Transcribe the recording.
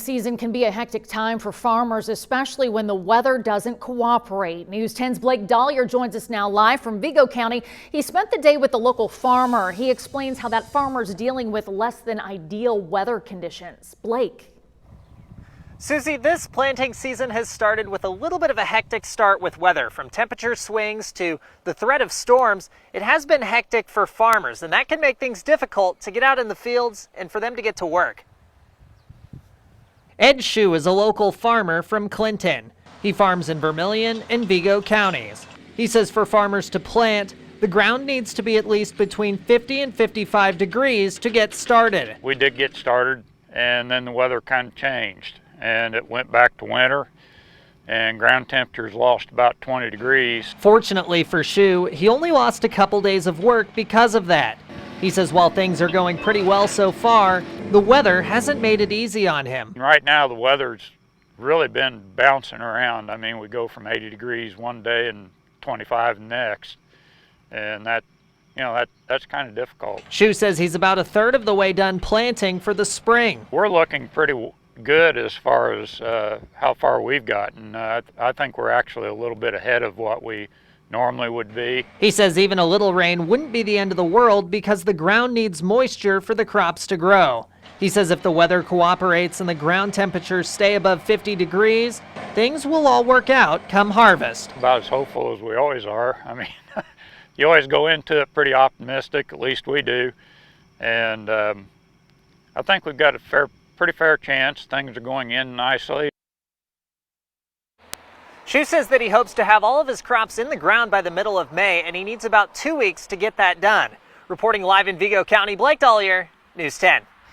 Season can be a hectic time for farmers, especially when the weather doesn't cooperate. News 10's Blake Dollier joins us now live from Vigo County. He spent the day with the local farmer. He explains how that farmer's dealing with less than ideal weather conditions. Blake. Susie, this planting season has started with a little bit of a hectic start with weather. From temperature swings to the threat of storms, it has been hectic for farmers, and that can make things difficult to get out in the fields and for them to get to work. Ed Shue is a local farmer from Clinton. He farms in Vermilion and Vigo counties. He says for farmers to plant, the ground needs to be at least between 50 and 55 degrees to get started. We did get started, and then the weather kind of changed, and it went back to winter, and ground temperatures lost about 20 degrees. Fortunately for Shue, he only lost a couple days of work because of that. He says while things are going pretty well so far, the weather hasn't made it easy on him. Right now the weather's really been bouncing around. I mean, we go from 80 degrees one day and 25 the next, and that's kind of difficult. Shue says he's about a third of the way done planting for the spring. We're looking pretty good as far as how far we've gotten. I think we're actually a little bit ahead of what we normally would be. He says even a little rain wouldn't be the end of the world because the ground needs moisture for the crops to grow. He says if the weather cooperates and the ground temperatures stay above 50 degrees, things will all work out come harvest. About as hopeful as we always are. I mean, you always go into it pretty optimistic, at least we do. And I think we've got a pretty fair chance. Things are going in nicely. Shue says that he hopes to have all of his crops in the ground by the middle of May, and he needs about 2 weeks to get that done. Reporting live in Vigo County, Blake Dollier, News 10.